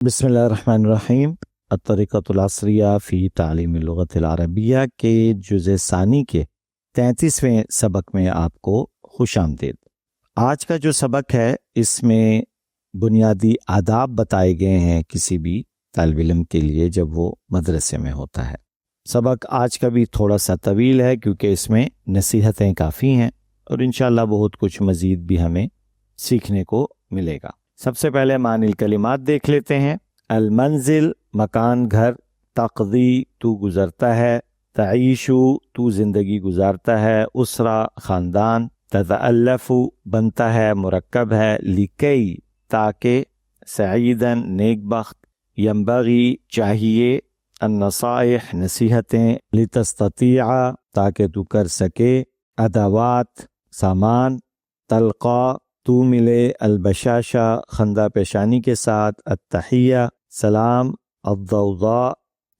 بسم اللہ الرحمن الرحیم۔ الطریقۃ العصریہ فی تعلیم اللغۃ العربیہ کے جزء ثانی کے 33ویں سبق میں آپ کو خوش آمدید۔ آج کا جو سبق ہے اس میں بنیادی آداب بتائے گئے ہیں کسی بھی طالب علم کے لیے جب وہ مدرسے میں ہوتا ہے۔ سبق آج کا بھی تھوڑا سا طویل ہے کیونکہ اس میں نصیحتیں کافی ہیں اور انشاءاللہ بہت کچھ مزید بھی ہمیں سیکھنے کو ملے گا۔ سب سے پہلے معنی الکلمات دیکھ لیتے ہیں۔ المنزل مکان گھر، تقضی تو گزرتا ہے، تعیشو تو زندگی گزارتا ہے، اسرہ خاندان، تتألف بنتا ہے مرکب ہے، لکی تاکہ، سعیدن نیک بخت، ینبغی چاہیے، النصائح نصیحتیں، لتستطیع تاکہ تو کر سکے، ادوات سامان، تلقا تو ملے، البشاشہ خندہ پیشانی کے ساتھ، التحیہ سلام، الضوضاء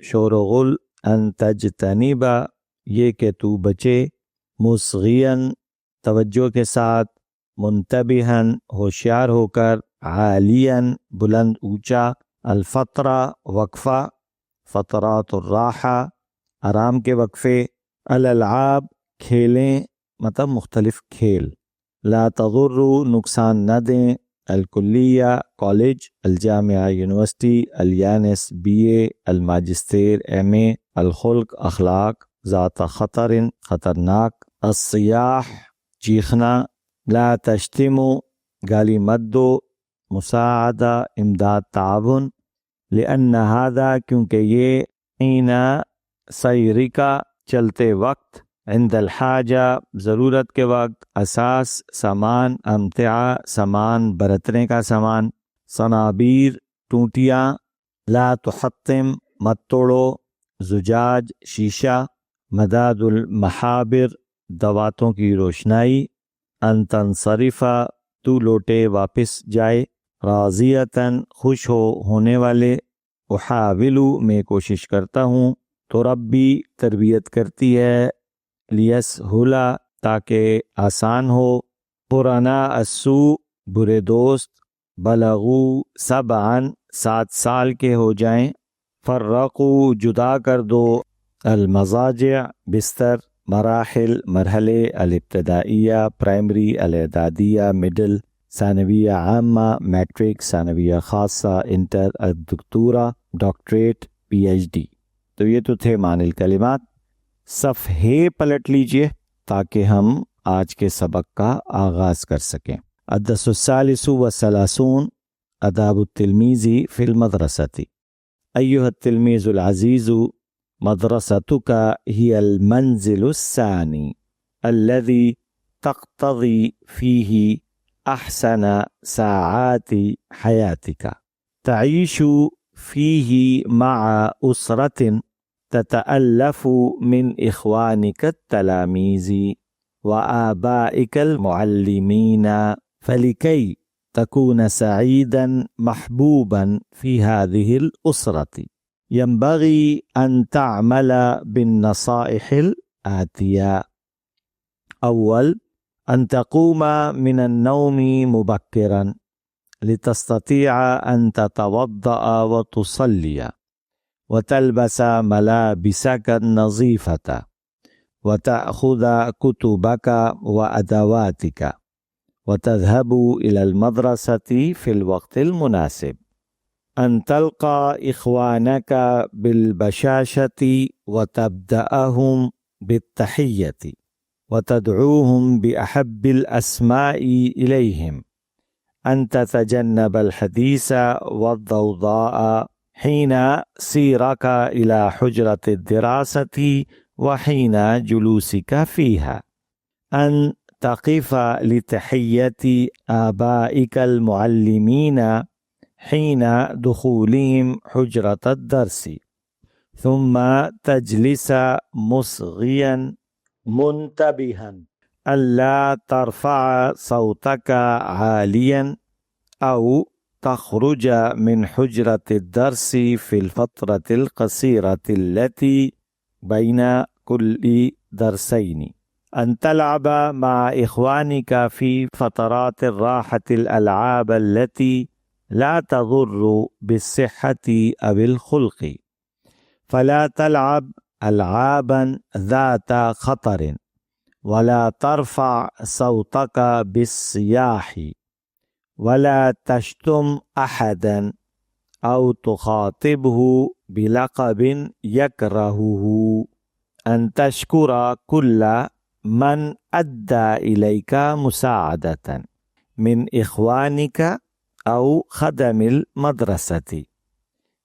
شور و غل، ان تجتنب یہ کہ تو بچے، مصغین توجہ کے ساتھ، منتبہن ہوشیار ہو کر، عالین بلند اونچا، الفطرہ وقفہ، فطرات الراحہ آرام کے وقفے، الالعاب کھیلیں مطلب مختلف کھیل، لا تضر نقصان نہ دیں، الکلیہ کالج، الجامعہ یونیورسٹی، الیانس بی اے، الماجسٹیر ایم اے، الخلق اخلاق، ذات خطر خطرناک، الصیاح چیخنا، لا تشتمو گالی مت دو، مساعدہ امداد تعاون، لأن هذا کیونکہ یہ، حین سیرکا چلتے وقت، عند الحاجہ ضرورت کے وقت، اساس سامان، امتعہ سامان برتنے کا سامان، صنابیر ٹوٹیاں، لا تحطم مت توڑو، زجاج شیشہ، مداد المحابر دواتوں کی روشنائی، ان تنصرف تو لوٹے واپس جائے، راضیتاً خوش ہونے والے، احاولو میں کوشش کرتا ہوں، تو ربی تربیت کرتی ہے، لیسہلا تاکہ آسان ہو، قرناء السوء برے دوست، بلغو سبعاً 7 سال کے ہو جائیں، فرقو جدا کر دو، المضاجع بستر، مراحل مرحلے، الابتدائیہ پرائمری، الاعدادیہ مڈل، ثانویہ عامہ میٹرک، ثانویہ خاصہ انٹر، الدکتورہ ڈاکٹریٹ پی ایچ ڈی۔ تو یہ تو تھے معنی الکلمات۔ صفحے پلٹ لیجئے تاکہ ہم آج کے سبق کا آغاز کر سکیں۔ الدرس الثالث والثلاثون آداب التلمیذ فی المدرسۃ۔ ایھا التلمیذ العزیز، مدرستک ہی المنزل الثانی الذی تقتضی فیہ احسن ساعات حیاتک، تعیش فیہ مع اسرۃ تتألف من اخوانک التلاميذ وآبائک المعلمین، فلکی تکون سعیدا محبوبا فی هذه الاسرة ينبغي ان تعمل بالنصائح الآتیہ۔ اول، ان تقوم من النوم مبکرا لتستطيع ان تتوضأ وتصلي وتلبس ملابسك النظيفة وتأخذ كتبك وأدواتك وتذهب إلى المدرسة في الوقت المناسب، أن تلقى إخوانك بالبشاشة وتبدأهم بالتحية وتدعوهم بأحب الأسماء إليهم، أن تتجنب الحديث والضوضاء حين سيرك إلى حجرة الدراسة وحين جلوسك فيها، أن تقف لتحية آبائك المعلمين حين دخولهم حجرة الدرس، ثم تجلس مصغيا منتبها ألا ترفع صوتك عاليا أو تخرج من حجرة الدرس في الفترة القصيرة التي بين كل درسين، أن تلعب مع إخوانك في فترات الراحة الألعاب التي لا تغر بالصحة أو الخلق فلا تلعب ألعابا ذات خطر ولا ترفع صوتك بالصياح ولا تشتم أحدا أو تخاطبه بلقب يكرهه أن تشكر كل من أدى إليك مساعدة من إخوانك أو خدم المدرسة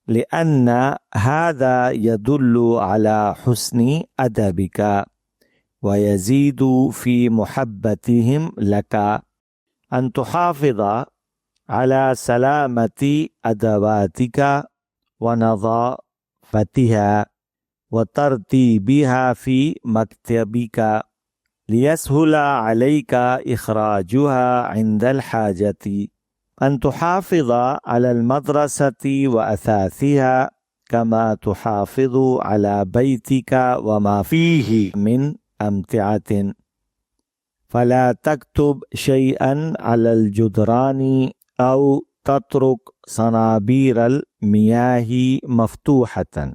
لأن هذا يدل على حسن أدبك ويزيد في محبتهم لك. أن تحافظ على سلامة أدواتك ونظافتها وترتيبها في مكتبك ليسهل عليك إخراجها عند الحاجة. أن تحافظ على المدرسة وأثاثها كما تحافظ على بيتك وما فيه من أمتعة. فلا تكتب شيئا على الجدران أو تترك صنابير المياه مفتوحة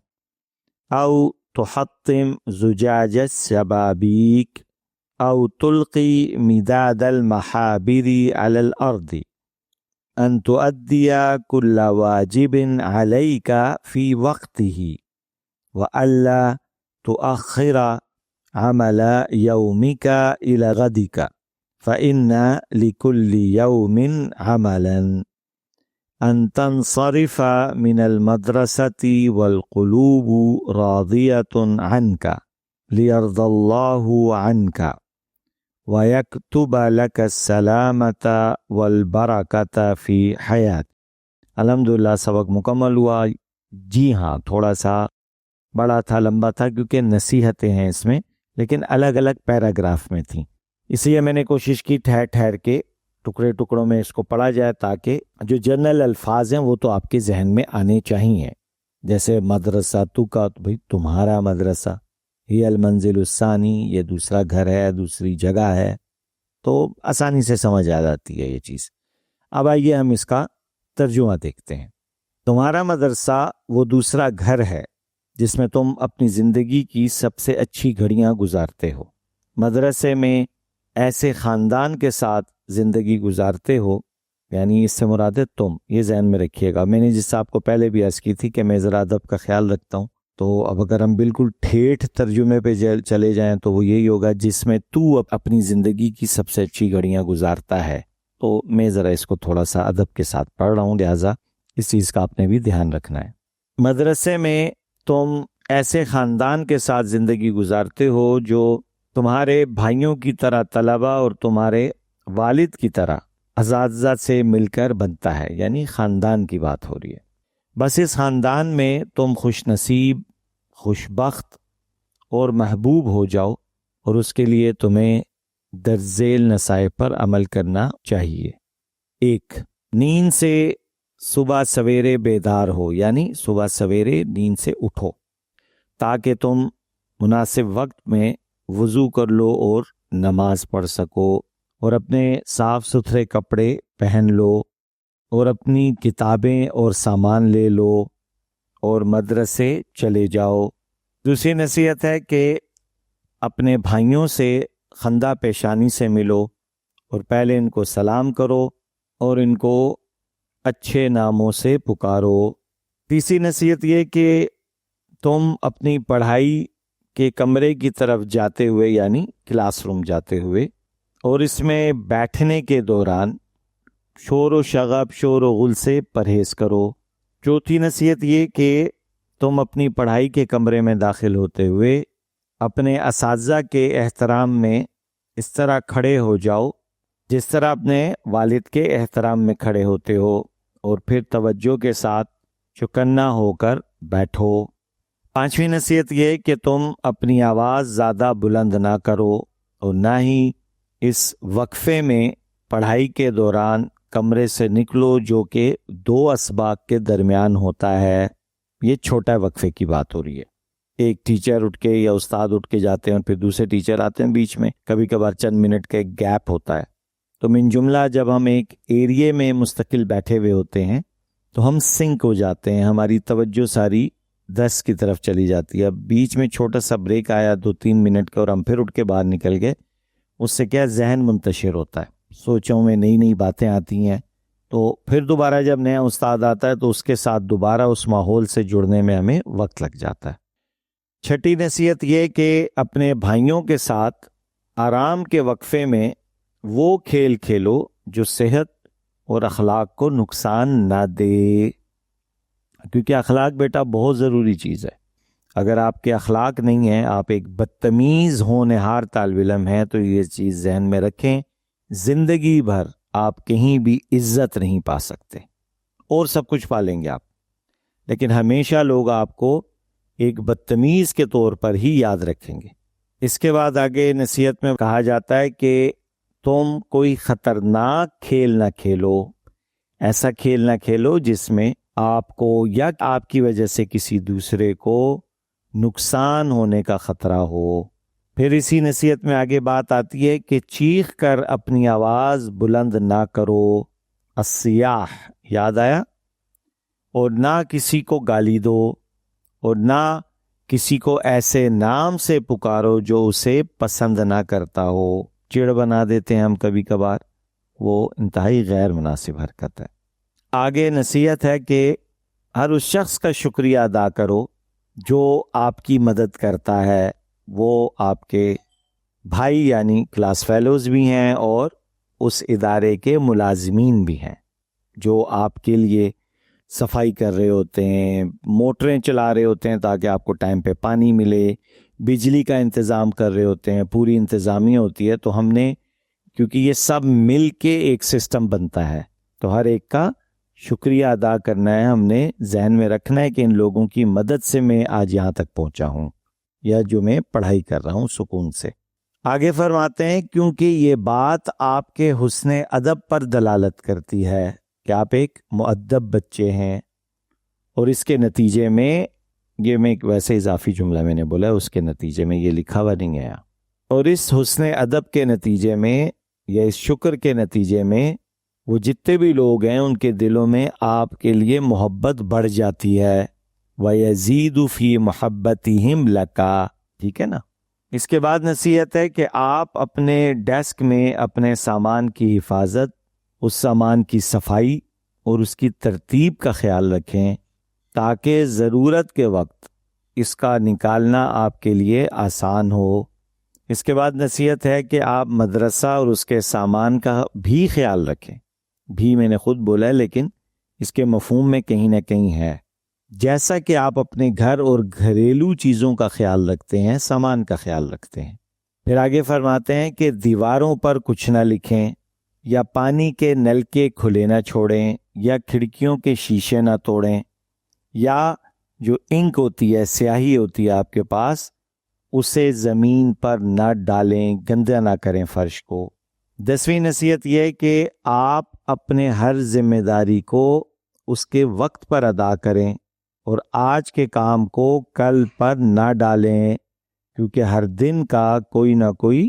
أو تحطم زجاج الشبابيك أو تلقي مداد المحابر على الأرض. أن تؤدي كل واجب عليك في وقته وألا تؤخر عمل يومك إلى غدك فإن لكل يوم عملا. أن تنصرف من المدرسة والقلوب راضية عنك ليرضى الله عنك وَيَكْتُبَ لَكَ السَّلَامَةَ وَالْبَرَكَةَ فِي حَيَاتِ. الحمدللہ سبق مکمل ہوا. جی ہاں، تھوڑا سا بڑا تھا، لمبا تھا، کیونکہ نصیحتیں ہیں اس میں، لیکن الگ الگ پیراگراف میں تھیں، اس لیے میں نے کوشش کی ٹھہر ٹھہر کے ٹکڑے ٹکڑوں میں اس کو پڑھا جائے تاکہ جو جنرل الفاظ ہیں وہ تو آپ کے ذہن میں آنے چاہیے. جیسے مدرسہ تو کا، تو بھائی تمہارا مدرسہ، ہی المنزل الثانی، یہ دوسرا گھر ہے، دوسری جگہ ہے، تو آسانی سے سمجھ آ جاتی ہے یہ چیز. اب آئیے ہم اس کا ترجمہ دیکھتے ہیں. تمہارا مدرسہ وہ دوسرا گھر ہے جس میں تم اپنی زندگی کی سب سے اچھی گھڑیاں گزارتے ہو. مدرسے میں ایسے خاندان کے ساتھ زندگی گزارتے ہو، یعنی اس سے مراد ہے تم. یہ ذہن میں رکھیے گا. میں نے جس سے آپ کو پہلے بھی عرض کی تھی کہ میں ذرا ادب کا خیال رکھتا ہوں، تو اب اگر ہم بالکل ٹھیٹھ ترجمے پہ چلے جائیں تو وہ یہی ہوگا جس میں تو اپنی زندگی کی سب سے اچھی گھڑیاں گزارتا ہے. تو میں ذرا اس کو تھوڑا سا ادب کے ساتھ پڑھ رہا ہوں، لہٰذا اس چیز کا آپ نے بھی دھیان رکھنا ہے. مدرسے میں تم ایسے خاندان کے ساتھ زندگی گزارتے ہو جو تمہارے بھائیوں کی طرح طلبہ اور تمہارے والد کی طرح اساتذہ سے مل کر بنتا ہے، یعنی خاندان کی بات ہو رہی ہے. بس اس خاندان میں تم خوش نصیب، خوش بخت اور محبوب ہو جاؤ، اور اس کے لیے تمہیں درج ذیل نصائح پر عمل کرنا چاہیے. 1. نیند سے صبح سویرے بیدار ہو، یعنی صبح سویرے نیند سے اٹھو تاکہ تم مناسب وقت میں وضو کر لو اور نماز پڑھ سکو، اور اپنے صاف ستھرے کپڑے پہن لو اور اپنی کتابیں اور سامان لے لو اور مدرسے چلے جاؤ. دوسری نصیحت ہے کہ اپنے بھائیوں سے خندہ پیشانی سے ملو اور پہلے ان کو سلام کرو اور ان کو اچھے ناموں سے پکارو. تیسری نصیحت یہ کہ تم اپنی پڑھائی کے کمرے کی طرف جاتے ہوئے، یعنی کلاس روم جاتے ہوئے، اور اس میں بیٹھنے کے دوران شور و شغب، شور و غل سے پرہیز کرو. چوتھی نصیحت یہ کہ تم اپنی پڑھائی کے کمرے میں داخل ہوتے ہوئے اپنے اساتذہ کے احترام میں اس طرح کھڑے ہو جاؤ جس طرح اپنے والد کے احترام میں کھڑے ہوتے ہو، اور پھر توجہ کے ساتھ چوکنا ہو کر بیٹھو. پانچویں نصیحت یہ کہ تم اپنی آواز زیادہ بلند نہ کرو اور نہ ہی اس وقفے میں پڑھائی کے دوران کمرے سے نکلو جو کہ 2 اسباق کے درمیان ہوتا ہے. یہ چھوٹا وقفے کی بات ہو رہی ہے. ایک ٹیچر اٹھ کے یا استاد اٹھ کے جاتے ہیں اور پھر دوسرے ٹیچر آتے ہیں بیچ میں، کبھی کبھار چند منٹ کا ایک گیپ ہوتا ہے، تو من جملہ جب ہم ایک ایریے میں مستقل بیٹھے ہوئے ہوتے ہیں تو ہم سنک ہو جاتے ہیں، ہماری توجہ ساری درس کی طرف چلی جاتی ہے. اب بیچ میں چھوٹا سا بریک آیا 2-3 منٹ کا اور ہم پھر اٹھ کے باہر نکل گئے، اس سے کیا ذہن منتشر ہوتا ہے، سوچوں میں نئی نئی باتیں آتی ہیں. تو پھر دوبارہ جب نیا استاد آتا ہے تو اس کے ساتھ دوبارہ اس ماحول سے جڑنے میں ہمیں وقت لگ جاتا ہے. چھٹی نصیحت یہ کہ اپنے بھائیوں کے ساتھ آرام کے وقفے میں وہ کھیل کھیلو جو صحت اور اخلاق کو نقصان نہ دے، کیونکہ اخلاق بیٹا بہت ضروری چیز ہے. اگر آپ کے اخلاق نہیں ہیں، آپ ایک بدتمیز ہونہار طالب علم ہیں، تو یہ چیز ذہن میں رکھیں، زندگی بھر آپ کہیں بھی عزت نہیں پا سکتے. اور سب کچھ پا لیں گے آپ، لیکن ہمیشہ لوگ آپ کو ایک بدتمیز کے طور پر ہی یاد رکھیں گے. اس کے بعد آگے نصیحت میں کہا جاتا ہے کہ تم کوئی خطرناک کھیل نہ کھیلو، ایسا کھیل نہ کھیلو جس میں آپ کو یا آپ کی وجہ سے کسی دوسرے کو نقصان ہونے کا خطرہ ہو. پھر اسی نصیحت میں آگے بات آتی ہے کہ چیخ کر اپنی آواز بلند نہ کرو، الصیاح یاد آیا، اور نہ کسی کو گالی دو، اور نہ کسی کو ایسے نام سے پکارو جو اسے پسند نہ کرتا ہو. چڑ بنا دیتے ہیں ہم کبھی کبھار، وہ انتہائی غیر مناسب حرکت ہے. آگے نصیحت ہے کہ ہر اس شخص کا شکریہ ادا کرو جو آپ کی مدد کرتا ہے. وہ آپ کے بھائی یعنی کلاس فیلوز بھی ہیں اور اس ادارے کے ملازمین بھی ہیں، جو آپ کے لیے صفائی کر رہے ہوتے ہیں، موٹریں چلا رہے ہوتے ہیں تاکہ آپ کو ٹائم پہ پانی ملے، بجلی کا انتظام کر رہے ہوتے ہیں، پوری انتظامیہ ہوتی ہے. تو ہم نے، کیونکہ یہ سب مل کے ایک سسٹم بنتا ہے، تو ہر ایک کا شکریہ ادا کرنا ہے. ہم نے ذہن میں رکھنا ہے کہ ان لوگوں کی مدد سے میں آج یہاں تک پہنچا ہوں، یا جو میں پڑھائی کر رہا ہوں سکون سے. آگے فرماتے ہیں کیونکہ یہ بات آپ کے حسن ادب پر دلالت کرتی ہے کہ آپ ایک مؤدب بچے ہیں، اور اس کے نتیجے میں، یہ میں ایک ویسے اضافی جملہ میں نے بولا، اس کے نتیجے میں یہ لکھا ہوا نہیں ہے، اور اس حسن ادب کے نتیجے میں یا اس شکر کے نتیجے میں وہ جتنے بھی لوگ ہیں ان کے دلوں میں آپ کے لیے محبت بڑھ جاتی ہے. وَيَزِيدُ فِي مَحَبَّتِهِمْ لَكَ، ٹھیک ہے نا. اس کے بعد نصیحت ہے کہ آپ اپنے ڈیسک میں اپنے سامان کی حفاظت، اس سامان کی صفائی اور اس کی ترتیب کا خیال رکھیں تاکہ ضرورت کے وقت اس کا نکالنا آپ کے لیے آسان ہو. اس کے بعد نصیحت ہے کہ آپ مدرسہ اور اس کے سامان کا بھی خیال رکھیں. بھی میں نے خود بولا ہے، لیکن اس کے مفہوم میں کہیں نہ کہیں ہے. جیسا کہ آپ اپنے گھر اور گھریلو چیزوں کا خیال رکھتے ہیں، سامان کا خیال رکھتے ہیں. پھر آگے فرماتے ہیں کہ دیواروں پر کچھ نہ لکھیں، یا پانی کے نل کے کھلے نہ چھوڑیں، یا کھڑکیوں کے شیشے نہ توڑیں، یا جو انک ہوتی ہے، سیاہی ہوتی ہے آپ کے پاس، اسے زمین پر نہ ڈالیں، گندا نہ کریں فرش کو. 10ویں نصیحت یہ کہ آپ اپنے ہر ذمہ داری کو اس کے وقت پر ادا کریں اور آج کے کام کو کل پر نہ ڈالیں، کیونکہ ہر دن کا کوئی نہ کوئی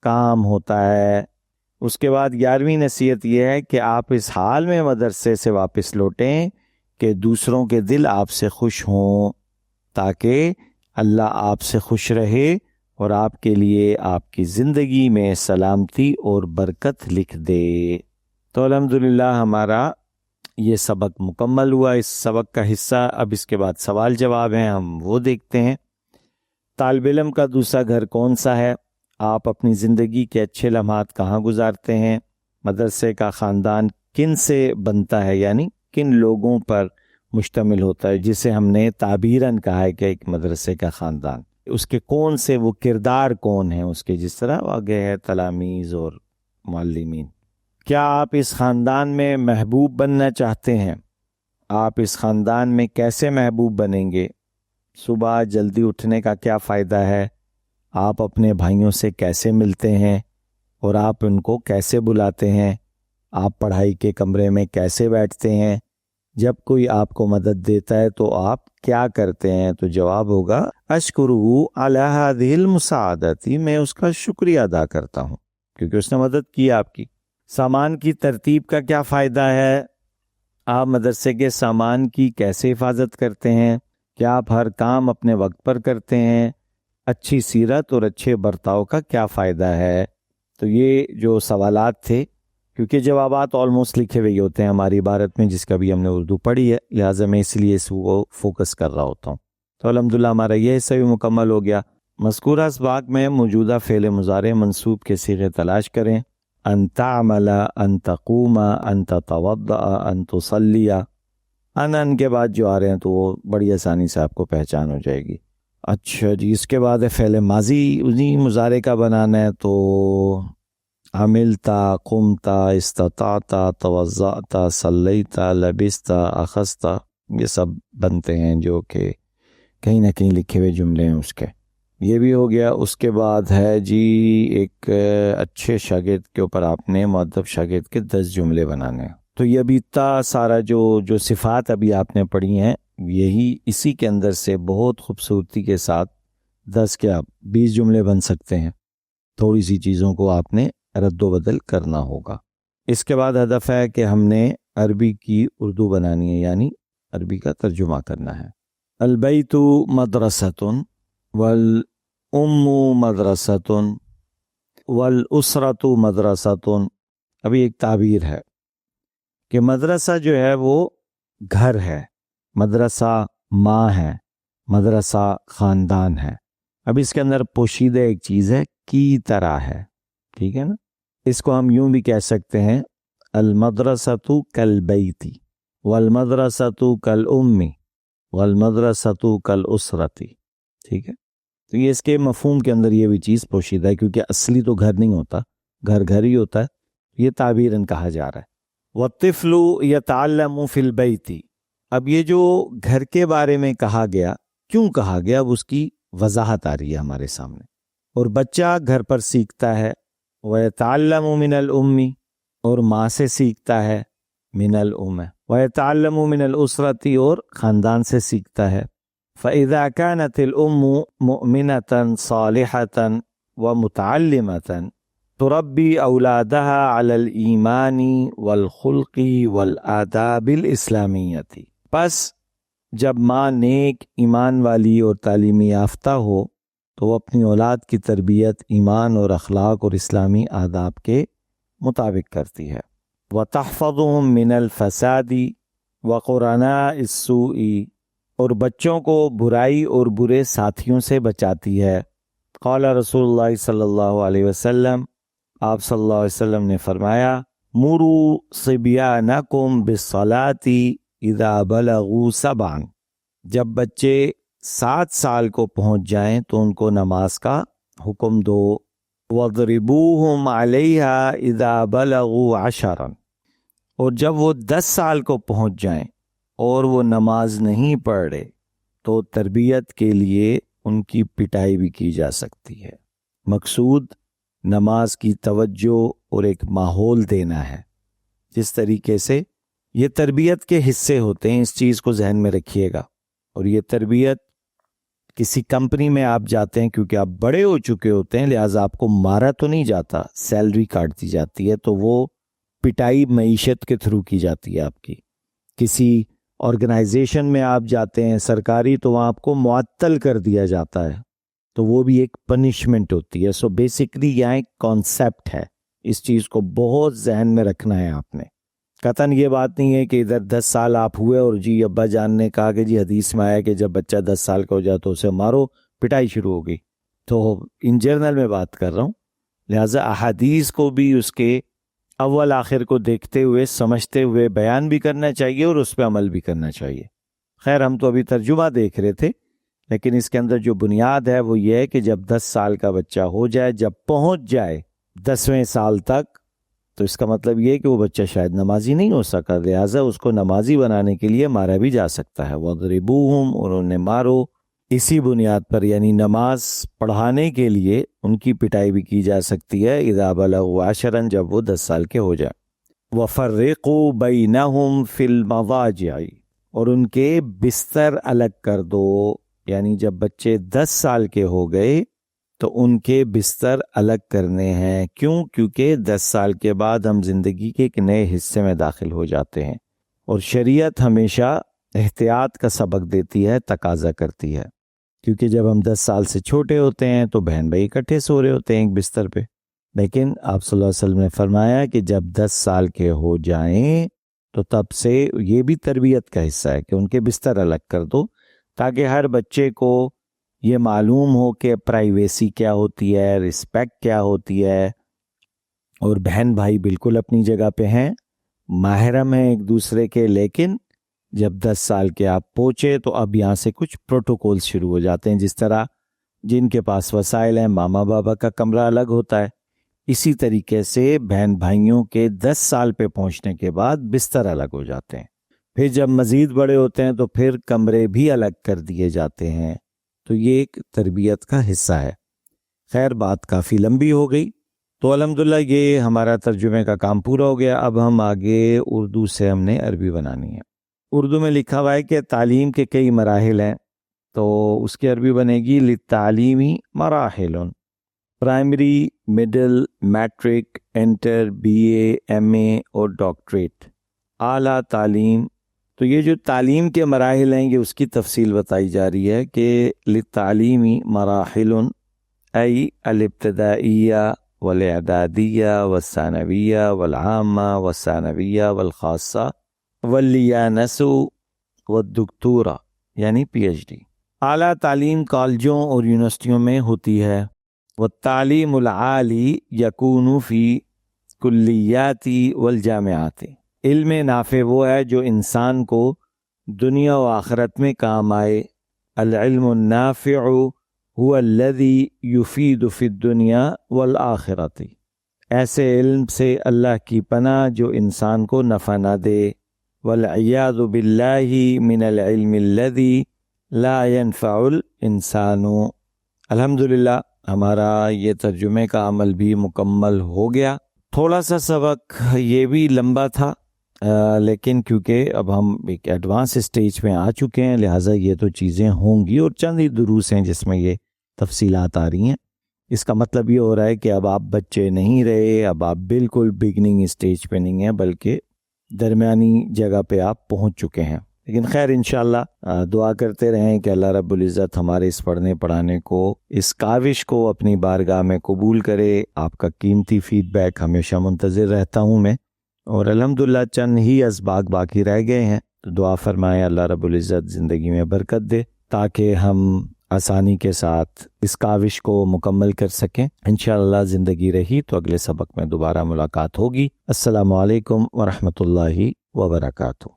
کام ہوتا ہے. اس کے بعد 11ویں نصیحت یہ ہے کہ آپ اس حال میں مدرسے سے واپس لوٹیں کہ دوسروں کے دل آپ سے خوش ہوں، تاکہ اللہ آپ سے خوش رہے اور آپ کے لیے آپ کی زندگی میں سلامتی اور برکت لکھ دے. تو الحمدللہ ہمارا یہ سبق مکمل ہوا. اس سبق کا حصہ اب اس کے بعد سوال جواب ہیں، ہم وہ دیکھتے ہیں. طالب علم کا دوسرا گھر کون سا ہے؟ آپ اپنی زندگی کے اچھے لمحات کہاں گزارتے ہیں؟ مدرسے کا خاندان کن سے بنتا ہے، یعنی کن لوگوں پر مشتمل ہوتا ہے، جسے ہم نے تعبیراً کہا ہے کہ ایک مدرسے کا خاندان. اس کے کون سے وہ کردار کون ہیں اس کے، جس طرح آگے ہے تلامیذ اور معلمین. کیا آپ اس خاندان میں محبوب بننا چاہتے ہیں؟ آپ اس خاندان میں کیسے محبوب بنیں گے؟ صبح جلدی اٹھنے کا کیا فائدہ ہے؟ آپ اپنے بھائیوں سے کیسے ملتے ہیں اور آپ ان کو کیسے بلاتے ہیں؟ آپ پڑھائی کے کمرے میں کیسے بیٹھتے ہیں؟ جب کوئی آپ کو مدد دیتا ہے تو آپ کیا کرتے ہیں؟ تو جواب ہوگا اشکرہ علی ہذہ المساعدۃ، میں اس کا شکریہ ادا کرتا ہوں کیونکہ اس نے مدد کی آپ کی. سامان کی ترتیب کا کیا فائدہ ہے؟ آپ مدرسے کے سامان کی کیسے حفاظت کرتے ہیں؟ کیا آپ ہر کام اپنے وقت پر کرتے ہیں؟ اچھی سیرت اور اچھے برتاؤ کا کیا فائدہ ہے؟ تو یہ جو سوالات تھے، کیونکہ جوابات آلموسٹ لکھے ہوئے ہوتے ہیں ہماری عبارت میں، جس کا بھی ہم نے اردو پڑھی ہے، لہٰذا میں اس لیے اس کو فوکس کر رہا ہوتا ہوں۔ تو الحمدللہ ہمارا یہ حصہ بھی مکمل ہو گیا۔ مذکورہ اسباق میں موجودہ فعل مضارع منصوب کے صیغے تلاش کریں۔ ان تعمل، ان تقوم، ان تتوضأ، ان تصلی۔ ان کے بعد جو آ رہے ہیں تو وہ بڑی آسانی سے آپ کو پہچان ہو جائے گی۔ اچھا جی، اس کے بعد فعل ماضی انہی مضارع کا بنانا ہے، تو عملتا، قمتا، استطعتا، توضأتا، صلیتا، لبستا، اخذتا، یہ سب بنتے ہیں جو کہ کہیں نہ کہیں لکھے ہوئے جملے ہیں اس کے۔ یہ بھی ہو گیا۔ اس کے بعد ہے جی ایک اچھے شاگرد کے اوپر آپ نے مؤدب شاگرد کے 10 جملے بنانے ہیں۔ تو یہ ابھی تا سارا جو صفات ابھی آپ نے پڑھی ہیں، یہی اسی کے اندر سے بہت خوبصورتی کے ساتھ 10 کیا 20 جملے بن سکتے ہیں۔ تھوڑی سی چیزوں کو آپ نے رد و بدل کرنا ہوگا۔ اس کے بعد ہدف ہے کہ ہم نے عربی کی اردو بنانی ہے، یعنی عربی کا ترجمہ کرنا ہے۔ البیت مدرسۃ والام مدرسۃ والاسرۃ مدرسۃ۔ ابھی ایک تعبیر ہے کہ مدرسہ جو ہے وہ گھر ہے، مدرسہ ماں ہے، مدرسہ خاندان ہے۔ اب اس کے اندر پوشیدہ ایک چیز ہے، کی طرح ہے، ٹھیک ہے نا؟ اس کو ہم یوں بھی کہہ سکتے ہیں، المدرسۃ کالبیت والمدرسۃ کالام والمدرسۃ کالاسرۃ، ٹھیک ہے؟ تو یہ اس کے مفہوم کے اندر یہ بھی چیز پوشیدہ ہے، کیونکہ اصلی تو گھر نہیں ہوتا، گھر ہی ہوتا ہے، یہ تعبیراً کہا جا رہا ہے۔ والطفل یتعلم فی البیت۔ اب یہ جو گھر کے بارے میں کہا گیا، کیوں کہا گیا، اب اس کی وضاحت آ رہی ہے ہمارے سامنے۔ اور بچہ گھر پر سیکھتا ہے، ویتعلم من الام، اور ماں سے سیکھتا ہے، من الام، ویتعلم من الاسرۃ، اور خاندان سے سیکھتا ہے۔ فإذا كانت الأم مؤمنة صالحة ومتعلمة تربي أولادها على الإيمان والخلق والآداب الإسلامية۔ پس جب ماں نیک، ایمان والی اور تعلیمی یافتہ ہو تو وہ اپنی اولاد کی تربیت ایمان اور اخلاق اور اسلامی آداب کے مطابق کرتی ہے۔ وتحفظهم من الفساد وقرناء السوء، اور بچوں کو برائی اور برے ساتھیوں سے بچاتی ہے۔ قال رسول اللہ صلی اللہ علیہ وسلم، آپ صلی اللہ علیہ وسلم نے فرمایا، مروا صبیانکم بالصلاۃ اذا بلغوا 7، جب بچے 7 سال کو پہنچ جائیں تو ان کو نماز کا حکم دو۔ واضربوہم علیہا اذا بلغوا 10، اور جب وہ 10 سال کو پہنچ جائیں اور وہ نماز نہیں پڑھ رہے تو تربیت کے لیے ان کی پٹائی بھی کی جا سکتی ہے۔ مقصود نماز کی توجہ اور ایک ماحول دینا ہے، جس طریقے سے یہ تربیت کے حصے ہوتے ہیں، اس چیز کو ذہن میں رکھیے گا۔ اور یہ تربیت کسی کمپنی میں آپ جاتے ہیں، کیونکہ آپ بڑے ہو چکے ہوتے ہیں، لہٰذا آپ کو مارا تو نہیں جاتا، سیلری کاٹ دی جاتی ہے، تو وہ پٹائی معیشت کے تھرو کی جاتی ہے آپ کی۔ کسی آرگنائزیشن میں آپ جاتے ہیں سرکاری، تو وہاں آپ کو معطل کر دیا جاتا ہے، تو وہ بھی ایک پنشمنٹ ہوتی ہے۔ سو بیسکلی یہاں ایک کانسیپٹ ہے، اس چیز کو بہت ذہن میں رکھنا ہے آپ نے۔ قطعاً یہ بات نہیں ہے کہ ادھر 10 سال آپ ہوئے اور جی ابا جان نے کہا کہ جی حدیث میں آیا کہ جب بچہ 10 سال کا ہو جائے تو اسے مارو، پٹائی شروع ہو گئی۔ تو ان جنرل میں بات کر رہا ہوں، لہٰذا احادیث کو بھی اس کے اول آخر کو دیکھتے ہوئے سمجھتے ہوئے بیان بھی کرنا چاہیے اور اس پہ عمل بھی کرنا چاہیے۔ خیر ہم تو ابھی ترجمہ دیکھ رہے تھے، لیکن اس کے اندر جو بنیاد ہے وہ یہ ہے کہ جب 10 سال کا بچہ ہو جائے، جب پہنچ جائے 10ویں سال تک، تو اس کا مطلب یہ ہے کہ وہ بچہ شاید نمازی نہیں ہو سکا، لہٰذا اس کو نمازی بنانے کے لیے مارا بھی جا سکتا ہے۔ وَاضْرِبُوهُمْ، اور انہیں مارو، اسی بنیاد پر، یعنی نماز پڑھانے کے لیے ان کی پٹائی بھی کی جا سکتی ہے۔ اذا بلغوا 10، جب وہ 10 سال کے ہو جائے۔ وَفَرِّقُوا بَيْنَهُمْ فِي الْمَضَاجِعِ، اور ان کے بستر الگ کر دو، یعنی جب بچے 10 سال کے ہو گئے تو ان کے بستر الگ کرنے ہیں. کیوں؟ کیونکہ 10 سال کے بعد ہم زندگی کے ایک نئے حصے میں داخل ہو جاتے ہیں، اور شریعت ہمیشہ احتیاط کا سبق دیتی ہے، تقاضا کرتی ہے. کیونکہ جب ہم 10 سال سے چھوٹے ہوتے ہیں تو بہن بھائی اکٹھے سو رہے ہوتے ہیں ایک بستر پہ، لیکن آپ صلی اللہ علیہ وسلم نے فرمایا کہ جب 10 سال کے ہو جائیں تو تب سے یہ بھی تربیت کا حصہ ہے کہ ان کے بستر الگ کر دو، تاکہ ہر بچے کو یہ معلوم ہو کہ پرائیویسی کیا ہوتی ہے، رسپیکٹ کیا ہوتی ہے. اور بہن بھائی بالکل اپنی جگہ پہ ہیں، محرم ہیں ایک دوسرے کے، لیکن جب 10 سال کے آپ پہنچے تو اب یہاں سے کچھ پروٹوکول شروع ہو جاتے ہیں. جس طرح جن کے پاس وسائل ہیں ماما بابا کا کمرہ الگ ہوتا ہے، اسی طریقے سے بہن بھائیوں کے 10 سال پہ پہنچنے کے بعد بستر الگ ہو جاتے ہیں. پھر جب مزید بڑے ہوتے ہیں تو پھر کمرے بھی الگ کر دیے جاتے ہیں. تو یہ ایک تربیت کا حصہ ہے. خیر بات کافی لمبی ہو گئی، تو الحمدللہ یہ ہمارا ترجمے کا کام پورا ہو گیا. اب ہم آگے اردو سے ہم نے عربی بنانی ہے. اردو میں لکھا ہوا ہے کہ تعلیم کے کئی مراحل ہیں، تو اس کی عربی بنے گی للتعلیمی مراحل: primary, middle, matric, inter, B A, M A اور ڈاکٹریٹ. اعلیٰ تعلیم. تو یہ جو تعلیم کے مراحل ہیں یہ اس کی تفصیل بتائی جا رہی ہے کہ للتعلیمی مراحل ای الابتدائیہ والاعدادیہ والثانویہ والعامہ والثانویہ والخاصہ والیانس والدکتورہ یعنی پی ایچ ڈی. اعلیٰ تعلیم کالجوں اور یونیورسٹیوں میں ہوتی ہے. والتعلیم العالی یکون فی کلیات والجامعات. علم نافع وہ ہے جو انسان کو دنیا و آخرت میں کام آئے. العلم النافع هو الذی یفید فی الدنیا والآخرت. ایسے علم سے اللہ کی پناہ جو انسان کو نفع نہ دے. والعیاذ باللہ من العلم الذی لا ينفع الانسان. الحمدللہ ہمارا یہ ترجمے کا عمل بھی مکمل ہو گیا. تھوڑا سا سبق یہ بھی لمبا تھا، لیکن کیونکہ اب ہم ایک ایڈوانس اسٹیج میں آ چکے ہیں لہٰذا یہ تو چیزیں ہوں گی، اور چند ہی دروس ہیں جس میں یہ تفصیلات آ رہی ہیں. اس کا مطلب یہ ہو رہا ہے کہ اب آپ بچے نہیں رہے، اب آپ بالکل بگننگ اسٹیج پہ نہیں ہیں بلکہ درمیانی جگہ پہ آپ پہنچ چکے ہیں. لیکن خیر انشاءاللہ دعا کرتے رہیں کہ اللہ رب العزت ہمارے اس پڑھنے پڑھانے کو، اس کاوش کو اپنی بارگاہ میں قبول کرے. آپ کا قیمتی فیڈ بیک ہمیشہ منتظر رہتا ہوں میں. اور الحمدللہ چند ہی اسباق باقی رہ گئے ہیں، تو دعا فرمائیں اللہ رب العزت زندگی میں برکت دے تاکہ ہم آسانی کے ساتھ اس کاوش کو مکمل کر سکیں. انشاءاللہ زندگی رہی تو اگلے سبق میں دوبارہ ملاقات ہوگی. السلام علیکم ورحمۃ اللہ وبرکاتہ.